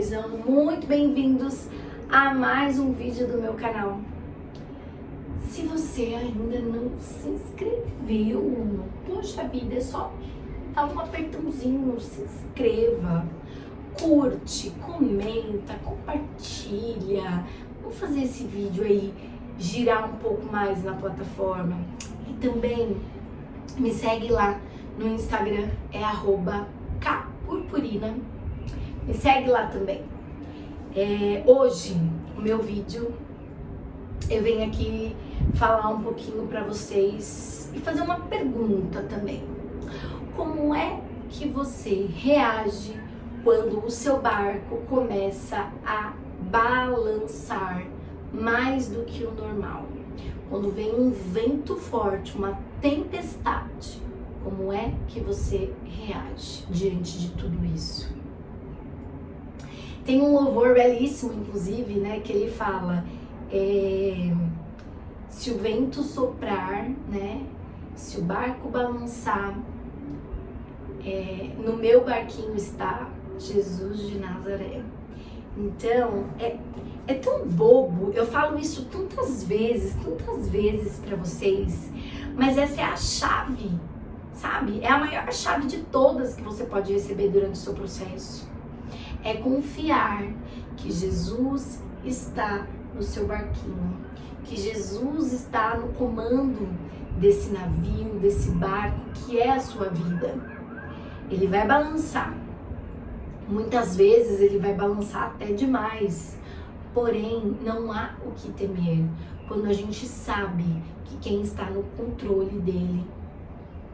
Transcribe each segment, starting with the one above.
Sejam muito bem-vindos a mais um vídeo do meu canal. Se você ainda não se inscreveu, poxa vida, é só dar um apertãozinho, se inscreva, curte, comenta, compartilha. Vamos fazer esse vídeo aí girar um pouco mais na plataforma. E também me segue lá no Instagram, é @kpurpurina. Me segue lá também. Hoje, o meu vídeo, eu venho aqui falar um pouquinho pra vocês e fazer uma pergunta também. Como é que você reage quando o seu barco começa a balançar mais do que o normal? Quando vem um vento forte, uma tempestade, como é que você reage diante de tudo isso? Tem um louvor belíssimo, inclusive, né, que ele fala, se o vento soprar, né, se o barco balançar, no meu barquinho está Jesus de Nazaré. Então, é tão bobo, eu falo isso tantas vezes pra vocês, mas essa é a chave, sabe? É a maior chave de todas que você pode receber durante o seu processo. É confiar que Jesus está no seu barquinho, que Jesus está no comando desse navio, desse barco que é a sua vida. Ele vai balançar. Muitas vezes ele vai balançar até demais. Porém, não há o que temer quando a gente sabe que quem está no controle dele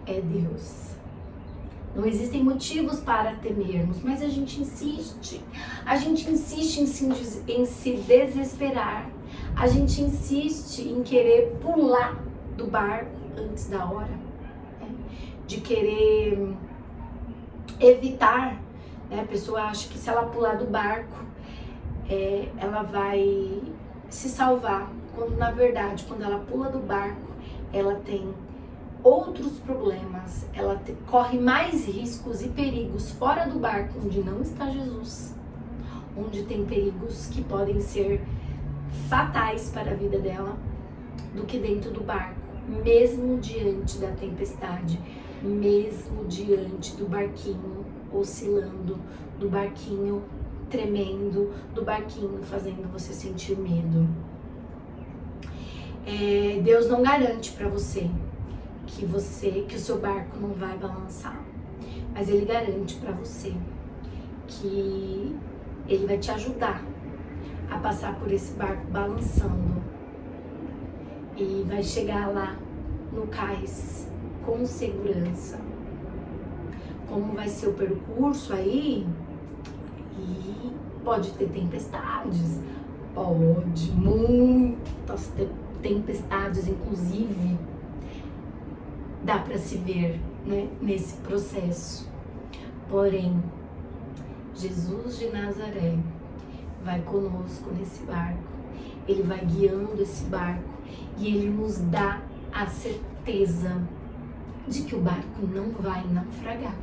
é Deus. Não existem motivos para temermos, mas a gente insiste em se desesperar, a gente insiste em querer pular do barco antes da hora, né? De querer evitar, né? A pessoa acha que se ela pular do barco, ela vai se salvar, quando na verdade, quando ela pula do barco, ela tem outros problemas, ela corre mais riscos e perigos fora do barco, onde não está Jesus, onde tem perigos que podem ser fatais para a vida dela, do que dentro do barco, mesmo diante da tempestade, mesmo diante do barquinho oscilando, do barquinho tremendo, do barquinho fazendo você sentir medo. Deus não garante para você que o seu barco não vai balançar, mas ele garante para você que ele vai te ajudar a passar por esse barco balançando e vai chegar lá no cais com segurança. Como vai ser o percurso aí? E pode ter tempestades, pode, muitas tempestades, inclusive. Dá para se ver, né, nesse processo. Porém, Jesus de Nazaré vai conosco nesse barco. Ele vai guiando esse barco e ele nos dá a certeza de que o barco não vai naufragar.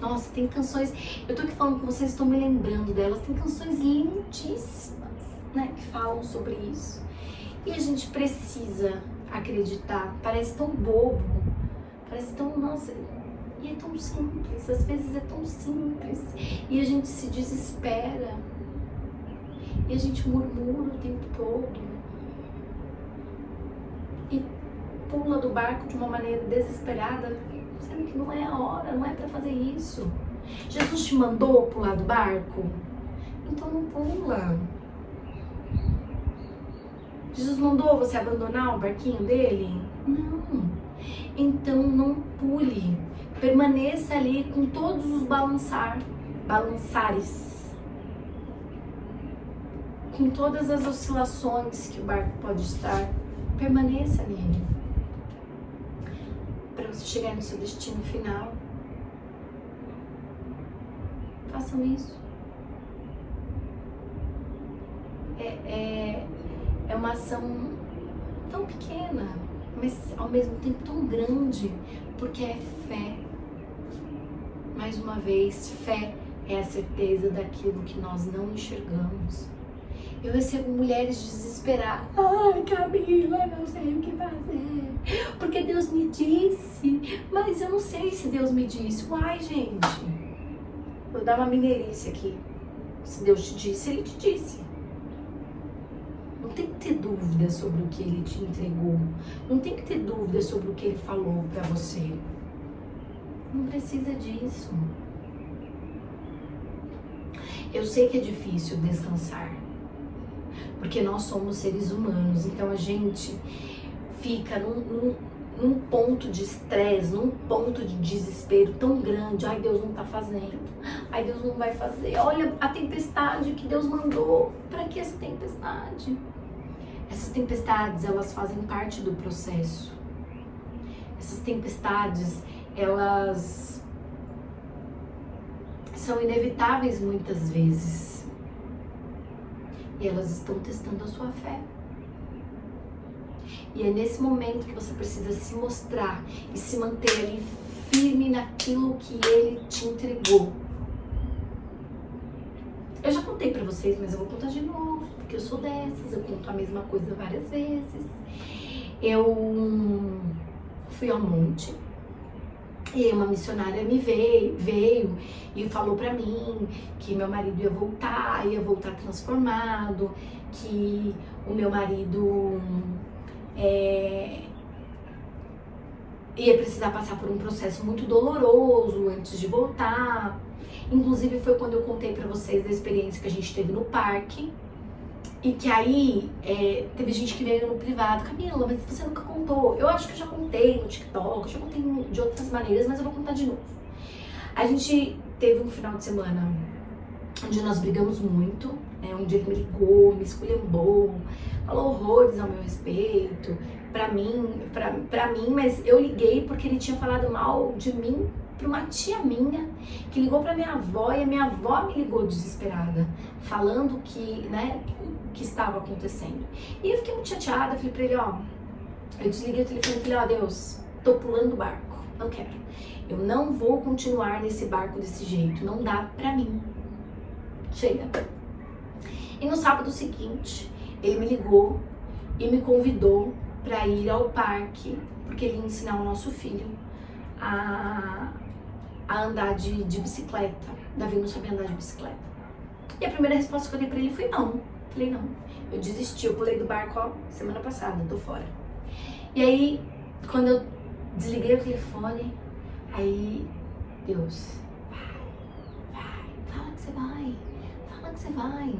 Nossa, tem canções, eu tô aqui falando com vocês, estou me lembrando delas, tem canções lindíssimas, né, que falam sobre isso. E a gente precisa acreditar. Parece tão bobo, parece tão, nossa, e é tão simples, às vezes é tão simples, e a gente se desespera, e a gente murmura o tempo todo, e pula do barco de uma maneira desesperada, sendo que não é a hora, não é pra fazer isso. Jesus te mandou pular do barco? Então não pula. Jesus mandou você abandonar o barquinho dele? Não. Então não pule. Permaneça ali com todos os balançares. Com todas as oscilações que o barco pode estar. Permaneça nele. Para você chegar no seu destino final. Façam isso. É uma ação tão pequena, mas ao mesmo tempo tão grande, porque é fé. Mais uma vez, fé é a certeza daquilo que nós não enxergamos. Eu recebo mulheres desesperadas. Ai, Camila, não sei o que fazer. Porque Deus me disse. Mas eu não sei se Deus me disse. Uai, gente. Vou dar uma mineirice aqui. Se Deus te disse, Ele te disse. Não tem que ter dúvida sobre o que Ele te entregou. Não tem que ter dúvida sobre o que Ele falou pra você. Não precisa disso. Eu sei que é difícil descansar. Porque nós somos seres humanos. Então a gente fica num ponto de estresse, num ponto de desespero tão grande. Ai, Deus não tá fazendo. Ai, Deus não vai fazer. Olha a tempestade que Deus mandou. Pra que essa tempestade? Essas tempestades, elas fazem parte do processo. Essas tempestades, elas são inevitáveis muitas vezes. E elas estão testando a sua fé. E é nesse momento que você precisa se mostrar e se manter ali firme naquilo que Ele te entregou. Eu já contei pra vocês, mas eu vou contar de novo, porque eu sou dessas, eu conto a mesma coisa várias vezes. Eu fui ao monte e uma missionária me veio e falou pra mim que meu marido ia voltar transformado, que o meu marido ia precisar passar por um processo muito doloroso antes de voltar. Inclusive foi quando eu contei pra vocês da experiência que a gente teve no parque. E que aí, teve gente que veio no privado. Camila, mas você nunca contou. Eu acho que eu já contei no TikTok, eu já contei de outras maneiras, mas eu vou contar de novo. A gente teve um final de semana onde nós brigamos muito, onde ele me ligou, me esculhambou, falou horrores ao meu respeito, pra mim, mas eu liguei porque ele tinha falado mal de mim pra uma tia minha, que ligou pra minha avó, e a minha avó me ligou desesperada, falando que, o que estava acontecendo. E eu fiquei muito chateada, falei pra ele, eu desliguei o telefone e falei, Deus, tô pulando do barco, não quero. Eu não vou continuar nesse barco desse jeito, não dá pra mim. Chega. E no sábado seguinte, ele me ligou e me convidou pra ir ao parque, porque ele ia ensinar o nosso filho a andar de bicicleta. Davi não sabia andar de bicicleta. E a primeira resposta que eu dei pra ele foi não. Falei não. Eu desisti, eu pulei do barco, semana passada, tô fora. E aí, quando eu desliguei o telefone, aí, Deus, vai, fala que você vai, fala que você vai.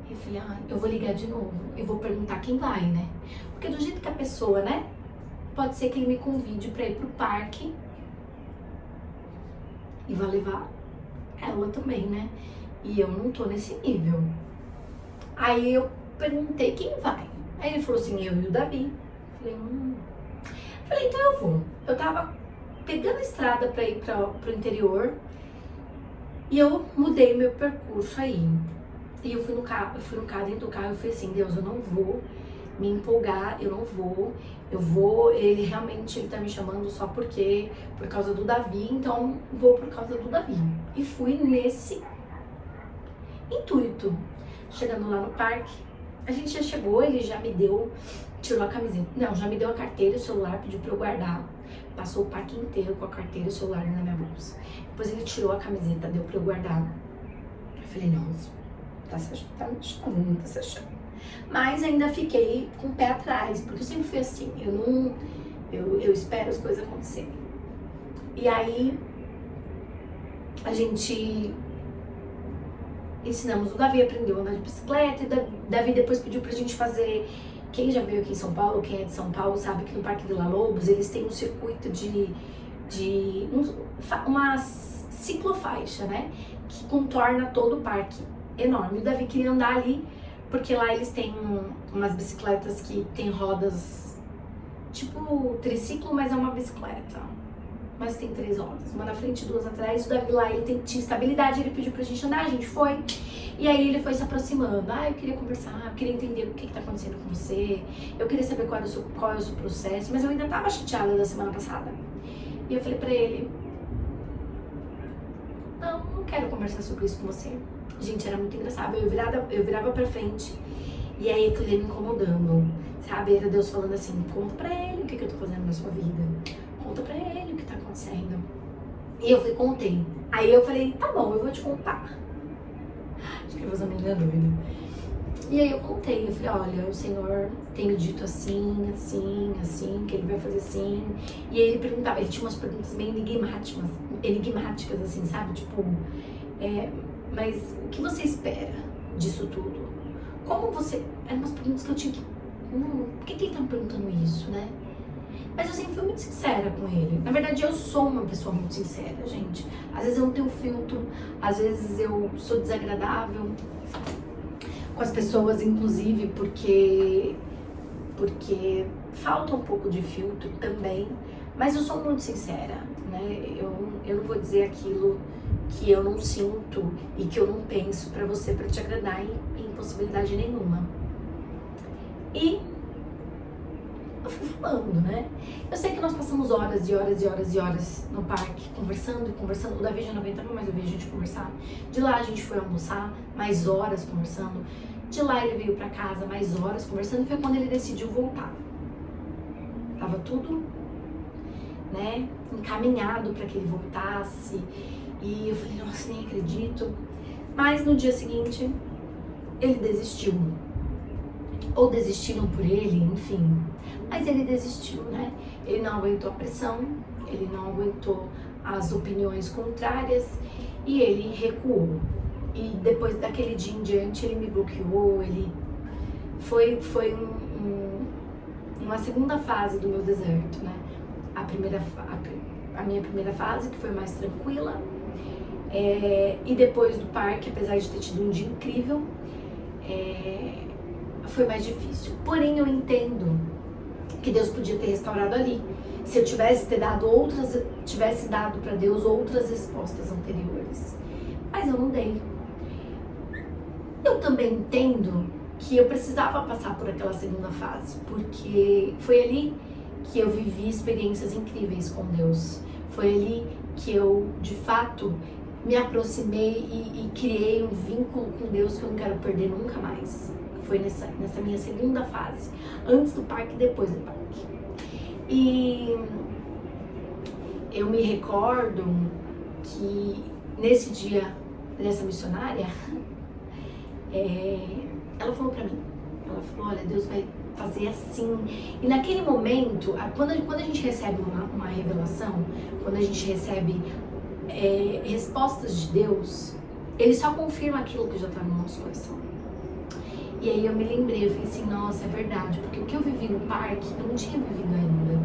Eu falei, eu vou ligar de novo, eu vou perguntar quem vai, né? Porque do jeito que a pessoa, pode ser que ele me convide pra ir pro parque e vai levar ela também, né? E eu não tô nesse nível. Aí eu perguntei quem vai. Aí ele falou assim, eu e o Davi. Falei, então eu vou. Eu tava pegando a estrada pra ir pro interior e eu mudei meu percurso aí. E eu fui no carro, dentro do carro, eu falei assim, Deus, eu não vou me empolgar, eu não vou, ele tá me chamando só por causa do Davi, então vou por causa do Davi. E fui nesse intuito. Chegando lá no parque, a gente já chegou, ele já me tirou a camiseta, já me deu a carteira, o celular, pediu pra eu guardar, passou o parque inteiro com a carteira e o celular na minha bolsa. Depois ele tirou a camiseta, deu pra eu guardar. Eu falei, não, tá se achando. Mas ainda fiquei com o pé atrás, porque eu sempre fui assim, eu espero as coisas acontecerem. E aí, a gente ensinamos o Davi, aprendeu a andar de bicicleta, e Davi depois pediu pra gente fazer, quem já veio aqui em São Paulo, quem é de São Paulo, sabe que no Parque Vila Lobos, eles têm um circuito uma ciclofaixa, que contorna todo o parque, enorme. O Davi queria andar ali, porque lá eles têm umas bicicletas que tem rodas, tipo triciclo, mas é uma bicicleta. Mas tem 3 rodas, uma na frente e 2 atrás. O Davi lá, tinha estabilidade, ele pediu pra gente andar, a gente foi. E aí ele foi se aproximando. Eu queria conversar, eu queria entender o que tá acontecendo com você. Eu queria saber qual é o seu processo, mas eu ainda tava chateada da semana passada. E eu falei pra ele, não quero conversar sobre isso com você. Gente, era muito engraçado. Eu virava pra frente e aí aquilo ia me incomodando, sabe? Era Deus falando assim, conta pra ele o que eu tô fazendo na sua vida. Conta pra ele o que tá acontecendo. E eu contei. Aí eu falei, tá bom, eu vou te contar. Acho que eu vou fazer uma menina doida. E aí eu contei, eu falei, olha, o Senhor tem me dito assim, assim, assim, que ele vai fazer assim. E aí ele perguntava, ele tinha umas perguntas bem enigmáticas assim, sabe? Tipo, mas o que você espera disso tudo? Como você... Eram umas perguntas que eu tinha que... Não, por que ele tá me perguntando isso, né? Mas eu sempre fui muito sincera com ele. Na verdade, eu sou uma pessoa muito sincera, gente. Às vezes eu não tenho filtro, às vezes eu sou desagradável com as pessoas, inclusive, porque falta um pouco de filtro também. Mas eu sou muito sincera, né? Eu não vou dizer aquilo que eu não sinto e que eu não penso pra você, pra te agradar em possibilidade nenhuma. E eu fui falando, né? Eu sei que nós passamos horas e horas e horas e horas no parque, conversando e conversando. O Davi já não aguentava mais ouvir a gente conversar. De lá a gente foi almoçar, mais horas conversando. De lá ele veio pra casa, mais horas conversando. E foi quando ele decidiu voltar. Tava tudo, né, encaminhado pra que ele voltasse. E eu falei, nossa, nem acredito. Mas no dia seguinte, ele desistiu. Ou desistiram por ele, enfim. Mas ele desistiu, né? Ele não aguentou a pressão, ele não aguentou as opiniões contrárias e ele recuou. E depois daquele dia em diante ele me bloqueou, ele foi uma segunda fase do meu deserto, né? A minha primeira fase, que foi mais tranquila, e depois do parque, apesar de ter tido um dia incrível, foi mais difícil. Porém, eu entendo que Deus podia ter restaurado ali. Se eu tivesse dado para Deus outras respostas anteriores. Mas eu não dei. Eu também entendo que eu precisava passar por aquela segunda fase, porque foi ali que eu vivi experiências incríveis com Deus. Foi ali que eu, de fato, me aproximei e criei um vínculo com Deus que eu não quero perder nunca mais. Foi nessa minha segunda fase, antes do parque e depois do parque. E eu me recordo que nesse dia dessa missionária, ela falou pra mim, ela falou, olha, Deus vai fazer assim. E naquele momento, quando a gente recebe uma revelação, quando a gente recebe respostas de Deus, Ele só confirma aquilo que já tá no nosso coração. E aí eu me lembrei, eu falei assim, nossa, é verdade, porque o que eu vivi no parque, eu não tinha vivido ainda.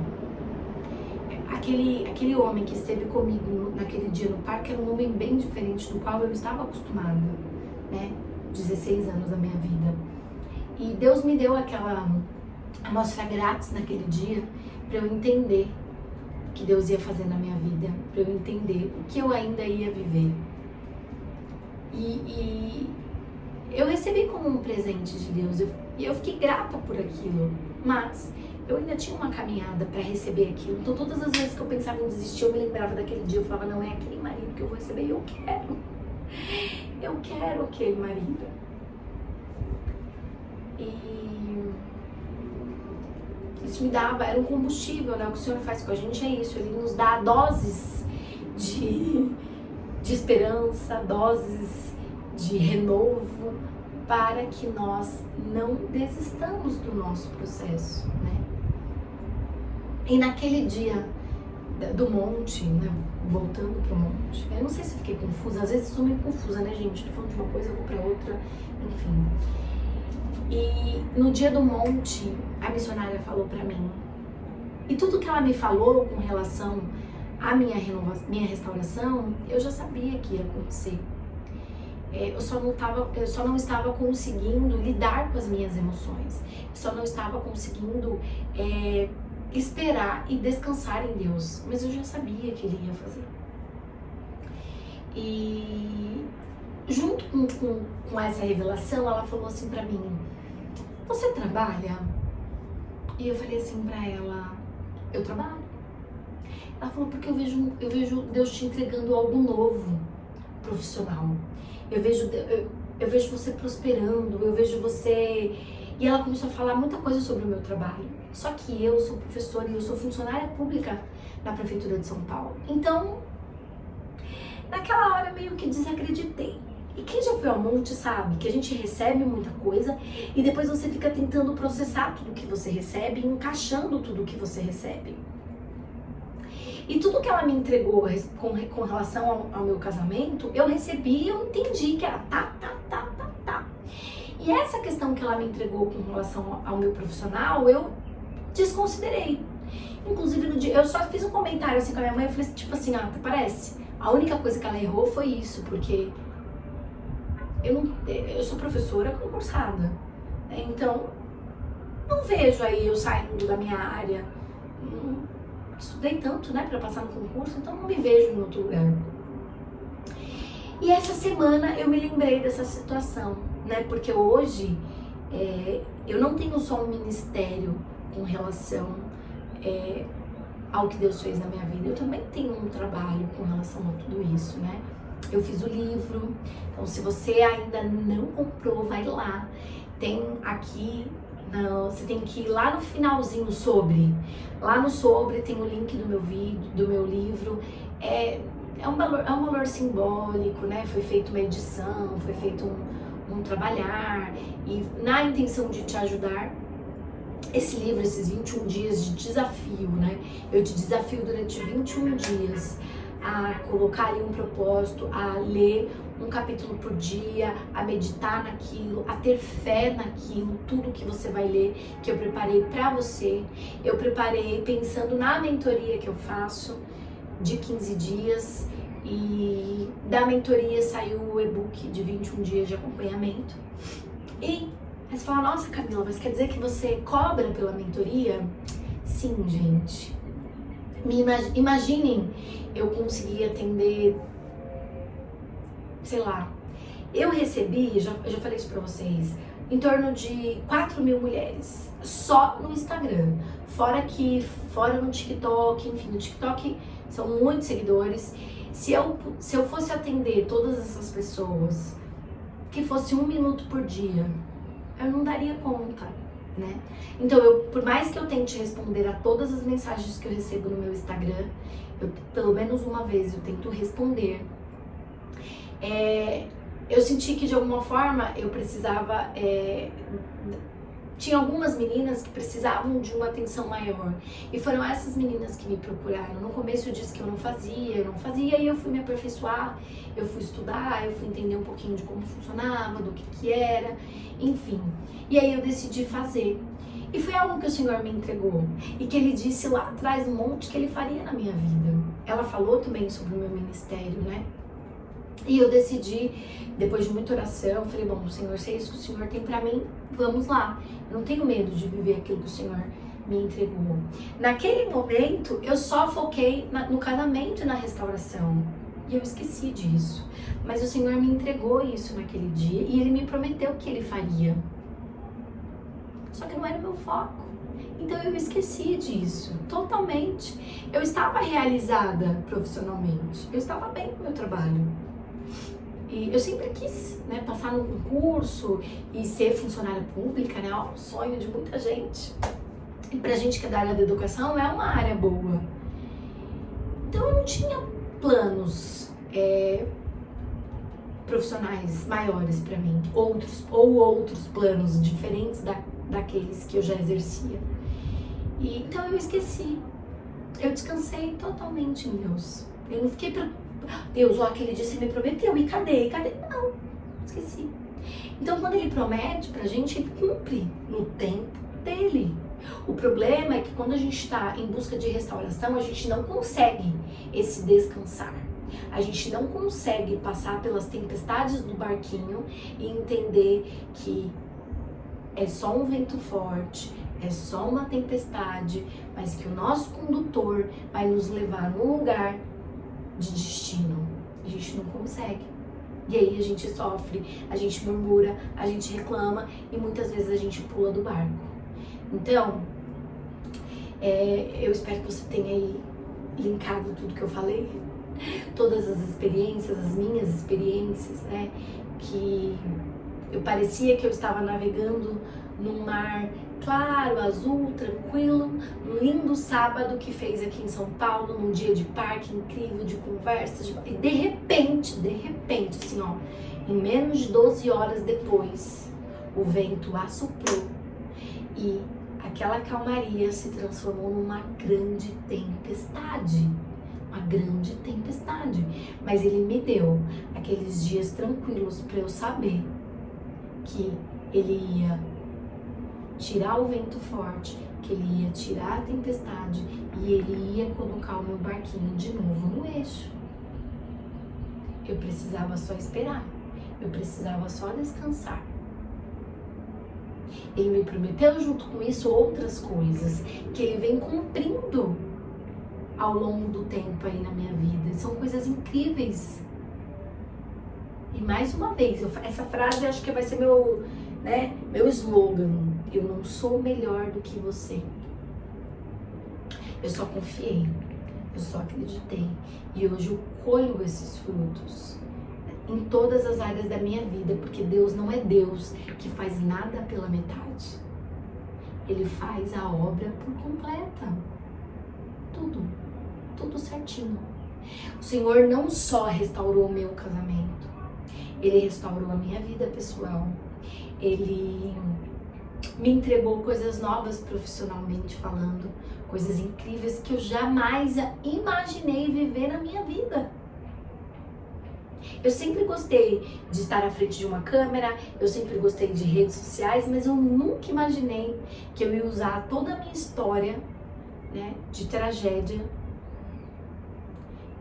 Aquele homem que esteve comigo naquele dia no parque era um homem bem diferente do qual eu estava acostumada, né? 16 anos da minha vida. E Deus me deu aquela amostra grátis naquele dia para eu entender o que Deus ia fazer na minha vida, para eu entender o que eu ainda ia viver. E eu recebi como um presente de Deus e eu fiquei grata por aquilo, mas eu ainda tinha uma caminhada para receber aquilo. Então todas as vezes que eu pensava em desistir, eu me lembrava daquele dia, eu falava, não, é aquele marido que eu vou receber e eu quero aquele marido. E isso me dava, era um combustível, né? O que o Senhor faz com a gente é isso, Ele nos dá doses de esperança, doses de renovo, para que nós não desistamos do nosso processo, né? E naquele dia do monte, né? Voltando pro monte, eu não sei se fiquei confusa, às vezes eu sou meio confusa, né, gente? Tô falando de uma coisa, eu vou pra outra, enfim. E no dia do monte, a missionária falou pra mim, e tudo que ela me falou com relação à minha restauração, eu já sabia que ia acontecer. Eu só não estava conseguindo lidar com as minhas emoções. Eu só não estava conseguindo esperar e descansar em Deus. Mas eu já sabia que Ele ia fazer. E junto com essa revelação, ela falou assim pra mim, você trabalha? E eu falei assim pra ela, eu trabalho. Ela falou, porque eu vejo Deus te entregando algo novo. profissional. Eu vejo você prosperando, eu vejo você... E ela começou a falar muita coisa sobre o meu trabalho. Só que eu sou professora e eu sou funcionária pública na Prefeitura de São Paulo. Então, naquela hora meio que desacreditei. E quem já foi ao monte sabe que a gente recebe muita coisa e depois você fica tentando processar tudo que você recebe e encaixando tudo que você recebe. E tudo que ela me entregou com relação ao meu casamento, eu recebi e eu entendi que era tá. E essa questão que ela me entregou com relação ao meu profissional, eu desconsiderei. Inclusive, no dia, eu só fiz um comentário assim com a minha mãe, eu falei tipo assim, até parece. A única coisa que ela errou foi isso, porque eu sou professora concursada. Então, não vejo aí eu saindo da minha área. Estudei tanto, né, pra passar no concurso, então não me vejo em outro lugar. E essa semana eu me lembrei dessa situação, né, porque hoje eu não tenho só um ministério com relação ao que Deus fez na minha vida, eu também tenho um trabalho com relação a tudo isso, né. Eu fiz o livro, então se você ainda não comprou, vai lá, tem aqui... Não, você tem que ir lá no finalzinho lá no sobre tem o link do meu vídeo, do meu livro. É um valor simbólico, né? Foi feita uma edição, foi feito um trabalhar e na intenção de te ajudar. Esse livro, esses 21 dias de desafio, né? Eu te desafio durante 21 dias a colocar ali um propósito, a ler um capítulo por dia, a meditar naquilo, a ter fé naquilo, tudo que você vai ler, que eu preparei pra você. Eu preparei pensando na mentoria que eu faço de 15 dias e da mentoria saiu o e-book de 21 dias de acompanhamento. E aí você fala, nossa Camila, mas quer dizer que você cobra pela mentoria? Sim, gente. Imaginem eu conseguir atender, sei lá, eu recebi, já falei isso pra vocês, em torno de 4.000 mulheres, só no Instagram, fora no TikTok, enfim, no TikTok são muitos seguidores. Se eu fosse atender todas essas pessoas, que fosse 1 minuto por dia, eu não daria conta, né? Então, por mais que eu tente responder a todas as mensagens que eu recebo no meu Instagram, pelo menos uma vez eu tento responder. Eu senti que de alguma forma eu precisava... Tinha algumas meninas que precisavam de uma atenção maior. E foram essas meninas que me procuraram. No começo eu disse que eu não fazia, e eu fui me aperfeiçoar, eu fui estudar, eu fui entender um pouquinho de como funcionava, do que era, enfim. E aí eu decidi fazer. E foi algo que o Senhor me entregou. E que Ele disse lá atrás um monte que Ele faria na minha vida. Ela falou também sobre o meu ministério, né? E eu decidi, depois de muita oração, falei, bom, Senhor, se é isso que o Senhor tem pra mim, vamos lá. Eu não tenho medo de viver aquilo que o Senhor me entregou. Naquele momento, eu só foquei no casamento e na restauração. E eu esqueci disso. Mas o Senhor me entregou isso naquele dia e Ele me prometeu que Ele faria. Só que não era o meu foco. Então eu esqueci disso, totalmente. Eu estava realizada profissionalmente. Eu estava bem no meu trabalho. E eu sempre quis, né, passar num concurso e ser funcionária pública, né, ó, o sonho de muita gente. E pra gente que é da área da educação, é uma área boa. Então eu não tinha planos profissionais maiores pra mim, outros planos diferentes daqueles que eu já exercia. E então eu esqueci. Eu descansei totalmente em Deus. Eu não fiquei Deus, ó, aquele dia você me prometeu, e cadê? Não, esqueci. Então, quando Ele promete pra gente, Ele cumpre no tempo dEle. O problema é que quando a gente está em busca de restauração, a gente não consegue esse descansar. A gente não consegue passar pelas tempestades do barquinho e entender que é só um vento forte, é só uma tempestade, mas que o nosso condutor vai nos levar num lugar de destino. A gente não consegue. E aí a gente sofre, a gente murmura, a gente reclama e muitas vezes a gente pula do barco. Então, eu espero que você tenha aí linkado tudo que eu falei todas as experiências, as minhas experiências, né? Que eu parecia que eu estava navegando num mar claro, azul, tranquilo, um lindo sábado que fez aqui em São Paulo, num dia de parque incrível, de conversas, e de repente, assim, ó, em menos de 12 horas depois, o vento assoprou e aquela calmaria se transformou numa grande tempestade. Uma grande tempestade. Mas ele me deu aqueles dias tranquilos para eu saber que ele ia tirar o vento forte, que ele ia tirar a tempestade e ele ia colocar o meu barquinho de novo no eixo. Eu precisava só esperar. Eu precisava só descansar. Ele me prometeu junto com isso outras coisas que ele vem cumprindo ao longo do tempo aí na minha vida. São coisas incríveis. E mais uma vez, essa frase acho que vai ser meu slogan. Eu não sou melhor do que você. Eu só confiei. Eu só acreditei. E hoje eu colho esses frutos em todas as áreas da minha vida, porque Deus não é Deus que faz nada pela metade. Ele faz a obra por completa. Tudo certinho. O Senhor não só restaurou o meu casamento, Ele restaurou a minha vida pessoal. Ele me entregou coisas novas profissionalmente falando, coisas incríveis que eu jamais imaginei viver na minha vida. Eu sempre gostei de estar à frente de uma câmera, eu sempre gostei de redes sociais, mas eu nunca imaginei que eu ia usar toda a minha história, né, de tragédia,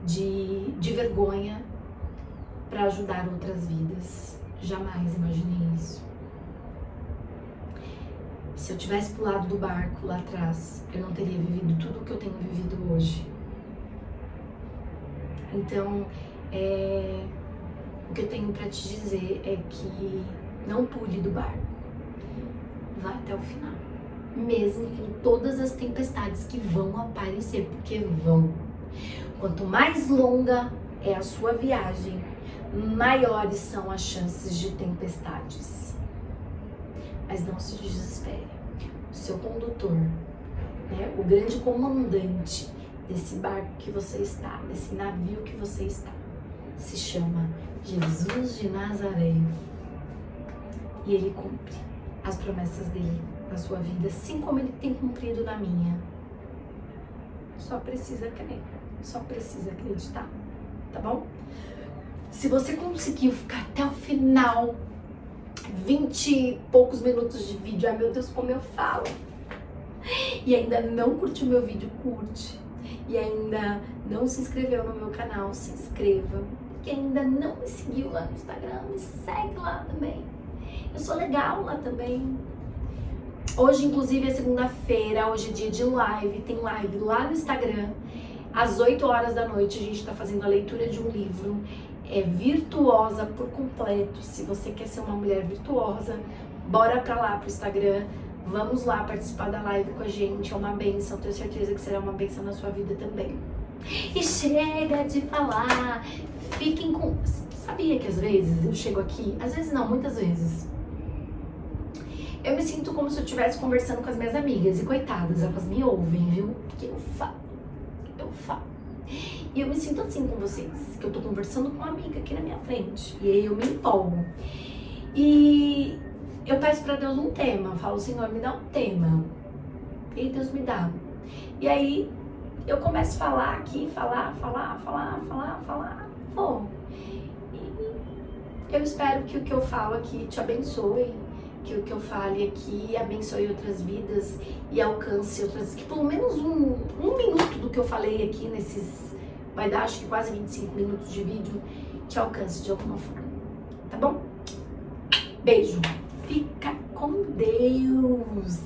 de vergonha, para ajudar outras vidas. Jamais imaginei isso. Se eu tivesse pulado do barco lá atrás, eu não teria vivido tudo o que eu tenho vivido hoje. Então, o que eu tenho para te dizer é que não pule do barco. Vá até o final. Mesmo com todas as tempestades que vão aparecer, porque vão. Quanto mais longa é a sua viagem, maiores são as chances de tempestades. Mas não se desespere. O seu condutor, né, o grande comandante desse barco que você está, desse navio que você está, se chama Jesus de Nazaré. E Ele cumpre as promessas dele na sua vida, assim como Ele tem cumprido na minha. Só precisa crer, só precisa acreditar, tá bom? Se você conseguiu ficar até o final, 20 e poucos minutos de vídeo, ai meu Deus, como eu falo, e ainda não curtiu meu vídeo, curte. E ainda não se inscreveu no meu canal, se inscreva. Que ainda não me seguiu lá no Instagram, me segue lá também. Eu sou legal lá também. Hoje, inclusive, é segunda-feira, hoje é dia de live, tem live lá no Instagram. Às 8 horas da noite a gente tá fazendo a leitura de um livro. É virtuosa por completo. Se você quer ser uma mulher virtuosa, bora pra lá, pro Instagram. Vamos lá participar da live com a gente, é uma bênção, tenho certeza que será uma bênção na sua vida também. E chega de falar, fiquem com... Sabia que às vezes eu chego aqui, às vezes não, muitas vezes, eu me sinto como se eu estivesse conversando com as minhas amigas, e coitadas, elas me ouvem, viu? Porque eu falo. E eu me sinto assim com vocês, que eu tô conversando com uma amiga aqui na minha frente, e aí eu me empolgo. E eu peço pra Deus um tema, falo, Senhor, me dá um tema. E Deus me dá. E aí eu começo a falar aqui, falar. Bom, e eu espero que o que eu falo aqui te abençoe, que o que eu fale aqui abençoe outras vidas e alcance outras, que pelo menos um minuto do que eu falei aqui nesses, vai dar acho que quase 25 minutos de vídeo, te alcance de alguma forma, tá bom? Beijo! Fica com Deus!